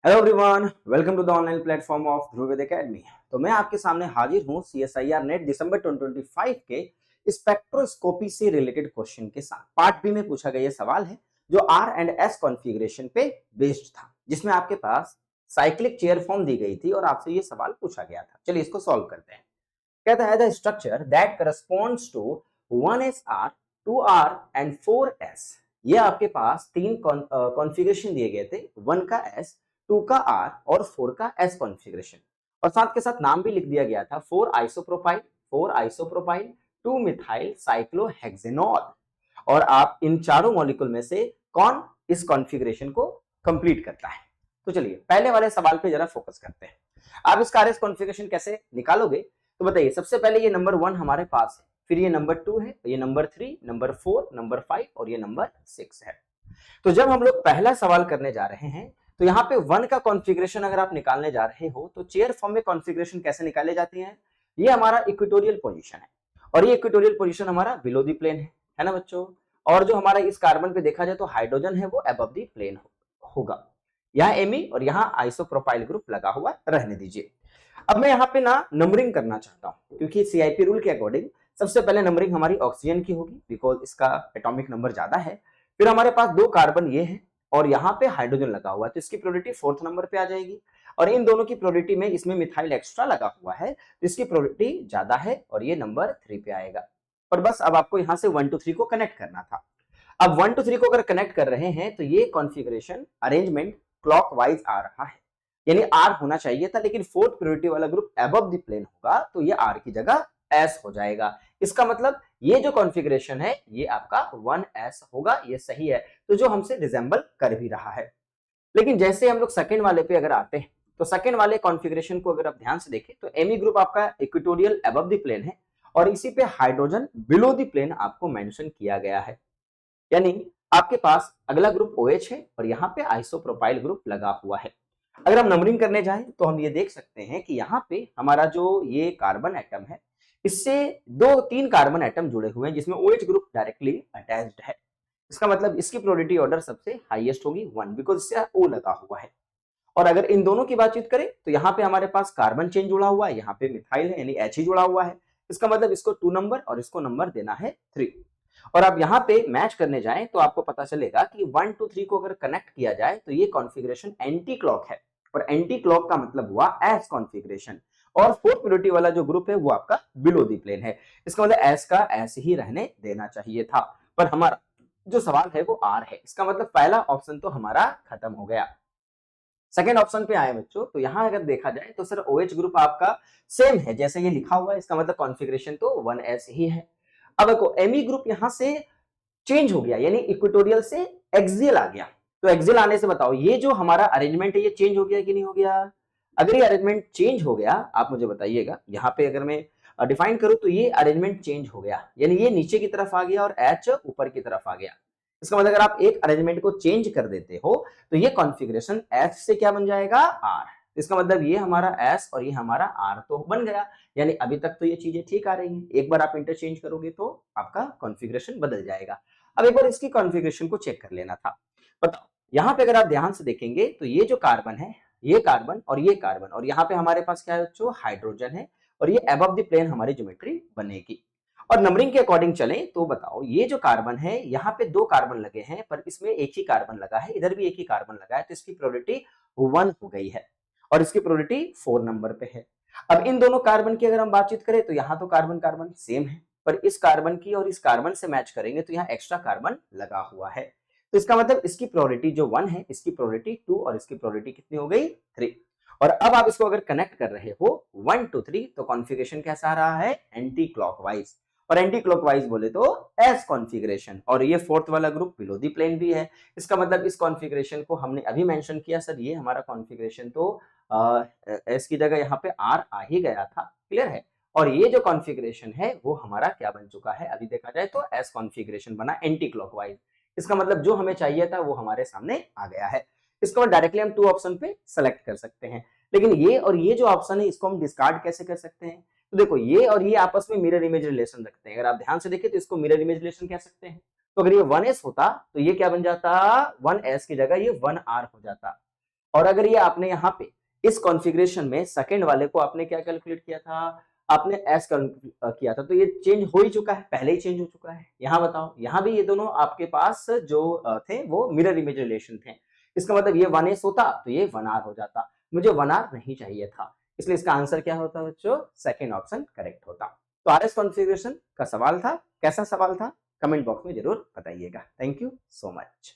Hello everyone, welcome to the online platform of Dhruv academy. तो मैं आपके सामने हाजिर हूं सीएसआईआर नेट दिसंबर 2025 के स्पेक्ट्रोस्कोपी से रिलेटेड क्वेश्चन के साथ। पार्ट बी में पूछा गया ये सवाल है जो आर एंड एस कॉन्फ़िगरेशन पे बेस्ड था, जिसमें आपके पास साइक्लिक चेयर फॉर्म दी गई थी और आपसे ये सवाल पूछा गया था। चलिए इसको सॉल्व करते हैं। कहता है the structure that corresponds to 1SR 2R and 4S। ये आपके पास तीन कॉन्फ़िगरेशन दिए गए थे, 1 का S, 2 का R और 4 का S कॉन्फ़िगरेशन। और साथ के साथ नाम भी लिख दिया गया था 4 आइसोप्रोपाइल 2 मिथाइल साइक्लोहेक्सेनॉल। और आप इन चारों मॉलिक्यूल में से कौन इस कॉन्फ़िगरेशन को कंप्लीट करता है। तो चलिए पहले वाले सवाल पे जरा फोकस करते हैं। आप इसका आरएस कॉन्फ़िगरेशन कैसे निकालोगे? तो बताइए, सबसे पहले ये नंबर 1 हमारे पास है, फिर ये नंबर 2 है, ये नंबर 3, नंबर 4, नंबर 5 और ये नंबर 6 है। तो जब हम लोग पहला सवाल करने जा रहे हैं तो यहाँ पे 1 का कॉन्फ़िगरेशन अगर आप निकालने जा रहे हो तो चेयर फॉर्म में कॉन्फ़िगरेशन कैसे निकाले जाती है? ये हमारा इक्वेटोरियल पोजीशन है और ये इक्वेटोरियल पोजीशन हमारा बिलो द प्लेन है ना बच्चों। और जो हमारा इस कार्बन पे देखा जाए तो हाइड्रोजन है वो अबव द प्लेन होगा। यहाँ एमी और यहाँ आइसोप्रोपाइल ग्रुप लगा हुआ रहने दीजिए। अब मैं यहाँ पे ना नंबरिंग करना चाहता हूँ क्योंकि सीआईपी रूल के अकॉर्डिंग सबसे पहले नंबरिंग हमारी ऑक्सीजन की होगी बिकॉज इसका एटॉमिक नंबर ज्यादा है। फिर हमारे पास 2 कार्बन ये है और यहाँ पे हाइड्रोजन लगा हुआ है तो इसकी प्रोबेबिलिटी 4th नंबर पे आ जाएगी। और इन दोनों की प्रोबेबिलिटी में इसमें मिथाइल एक्स्ट्रा लगा हुआ है तो इसकी प्रोबेबिलिटी ज्यादा है और ये नंबर 3 पे आएगा। और बस अब आपको यहाँ से 1 to 3 को कनेक्ट करना था। अब 1 to 3 को अगर कनेक्ट कर रहे हैं तो ये कॉन्फ़िगरेशन अरेंजमेंट क्लॉकवाइज आ रहा है, यानी आर होना चाहिए था लेकिन 4th प्रायोरिटी वाला ग्रुप अबव द प्लेन होगा तो ये आर की जगह एस हो जाएगा। इसका मतलब ये जो कॉन्फ़िगरेशन है ये आपका 1S होगा, ये सही है। तो जो हमसे रिजेंबल कर भी रहा है। लेकिन जैसे हम लोग सेकंड वाले पे अगर आते हैं तो सेकंड वाले कॉन्फ़िगरेशन को अगर आप ध्यान से देखें तो एमी ग्रुप आपका इक्वेटोरियल अबव द प्लेन है और इसी पे हाइड्रोजन बिलो द प्लेन आपको मेंशन किया गया है। यानी आपके पास अगला ग्रुप OH है और यहाँ पे आइसोप्रोपाइल ग्रुप लगा हुआ है। अगर हम नंबरिंग करने जाएं तो हम ये देख सकते हैं कि यहाँ पे हमारा जो ये कार्बन एटम है इससे 2-3 कार्बन एटम जुड़े हुए हैं जिसमें OH ग्रुप डायरेक्टली अटैच्ड है। इसका मतलब इसकी प्रोबेबिलिटी ऑर्डर सबसे हाईएस्ट होगी 1 बिकॉज इससे O लगा हुआ है। और अगर इन दोनों की बातचीत करें तो यहाँ पे हमारे पास कार्बन चेन जुड़ा हुआ है, यहाँ पे मिथाइल है यानी H ही जुड़ा हुआ है। इसका मतलब इसको 2 नंबर और इसको नंबर देना है 3। और अब यहाँ पे मैच करने जाएं तो आपको पता चलेगा कि 1 to 3 को अगर कनेक्ट किया जाए तो ये कॉन्फ़िगरेशन एंटी क्लॉक है और एंटी क्लॉक का मतलब हुआ एस कॉन्फ़िगरेशन। और 4th प्रायोरिटी वाला जो ग्रुप है वो आपका बिलो द प्लेन है। इसका मतलब एस का एस ही रहने देना चाहिए था, पर हमारा जो सवाल है वो आर है। इसका मतलब पहला ऑप्शन तो हमारा खत्म हो गया। सेकेंड ऑप्शन पे आए बच्चों तो यहाँ अगर देखा जाए तो सर OH ग्रुप आपका सेम है जैसे ये लिखा हुआ है, इसका मतलब कॉन्फ़िगरेशन तो 1S ही है। अब देखो एमी ग्रुप यहां से चेंज हो गया यानी इक्वेटोरियल से एक्सियल आ गया। तो एक्सियल आने से बताओ ये जो हमारा अरेंजमेंट है ये चेंज हो गया कि नहीं हो गया? अगर ये अरेंजमेंट चेंज हो गया आप मुझे बताइएगा। यहाँ पे अगर मैं डिफाइन करूं तो ये अरेंजमेंट चेंज हो गया यानी ये नीचे की तरफ आ गया और H ऊपर की तरफ आ गया। इसका मतलब अगर आप एक अरेंजमेंट को चेंज कर देते हो तो ये कॉन्फ़िगरेशन F से क्या बन जाएगा? R। इसका मतलब ये हमारा S और ये हमारा R तो बन गया। यानी अभी तक तो ये चीजें ठीक आ रही हैं, एक बार आप इंटरचेंज करोगे तो आपका कॉन्फ़िगरेशन बदल जाएगा। अब एक बार इसकी कॉन्फ़िगरेशन को चेक कर लेना था। बताओ यहाँ पे अगर आप ध्यान से देखेंगे तो ये जो कार्बन है, ये कार्बन और यहाँ पे हमारे पास क्या है बच्चों? हाइड्रोजन है और ये अबव द प्लेन हमारी ज्योमेट्री बनेगी। और नंबरिंग के अकॉर्डिंग चलें तो बताओ ये जो कार्बन है यहाँ पे 2 कार्बन लगे हैं पर इसमें एक ही कार्बन लगा है, इधर भी एक ही कार्बन लगा है तो इसकी प्रोबेबिलिटी 1 हो गई है और इसकी प्रोबेबिलिटी 4 नंबर पे है। अब इन दोनों कार्बन की अगर हम बातचीत करें तो यहाँ तो कार्बन कार्बन सेम है पर इस कार्बन की और इस कार्बन से मैच करेंगे तो यहाँ एक्स्ट्रा कार्बन लगा हुआ है। तो इसका मतलब इसकी प्रोबेबिलिटी जो 1 है इसकी प्रोबेबिलिटी 2 और इसकी प्रोबेबिलिटी कितनी हो गई? 3। और अब आप इसको अगर कनेक्ट कर रहे हो 1 to 3 तो कॉन्फ़िगरेशन कैसा आ रहा है? Anti clockwise. और एंटी क्लॉकवाइज बोले तो एस कॉन्फ़िगरेशन और ये 4th वाला ग्रुप बिलो द प्लेन भी है। इसका मतलब इस कॉन्फ़िगरेशन को हमने अभी मेंशन किया सर ये हमारा कॉन्फ़िगरेशन तो एस की जगह यहाँ पे आर आ ही गया था। क्लियर है? और ये जो कॉन्फ़िगरेशन है वो हमारा क्या बन चुका है? अभी देखा जाए तो एस कॉन्फ़िगरेशन बना एंटी क्लॉकवाइज। इसका मतलब जो हमें चाहिए था वो हमारे सामने आ गया है। इसको हम डायरेक्टली हम 2 ऑप्शन पे सेलेक्ट कर सकते हैं। लेकिन ये और ये जो ऑप्शन है इसको हम डिस्कार्ड कैसे कर सकते हैं? तो देखो ये और ये आपस में मिरर इमेज रिलेशन रखते हैं। अगर आप ध्यान से देखें तो इसको मिरर इमेज रिलेशन कह सकते हैं। तो अगर ये 1S होता तो ये क्या बन जाता? 1S की जगह ये 1R हो जाता। और अगर ये आपने यहाँ पे इस कॉन्फ़िगरेशन में सेकंड वाले को आपने क्या कैलकुलेट किया था, आपने एस किया था, तो ये चेंज हो ही चुका है, पहले ही चेंज हो चुका है। यहाँ बताओ, यहाँ भी ये दोनों आपके पास जो थे वो मिरर इमेज रिलेशन थे। इसका मतलब ये 1s होता तो ये 1r हो जाता, मुझे 1r नहीं चाहिए था, इसलिए इसका आंसर क्या होता बच्चों, सेकंड ऑप्शन करेक्ट होता। तो आरएस कॉन्फ़िगरेशन का सवाल था, कैसा सवाल था, कमेंट बॉक्स में जरूर बताइएगा। Thank you so much.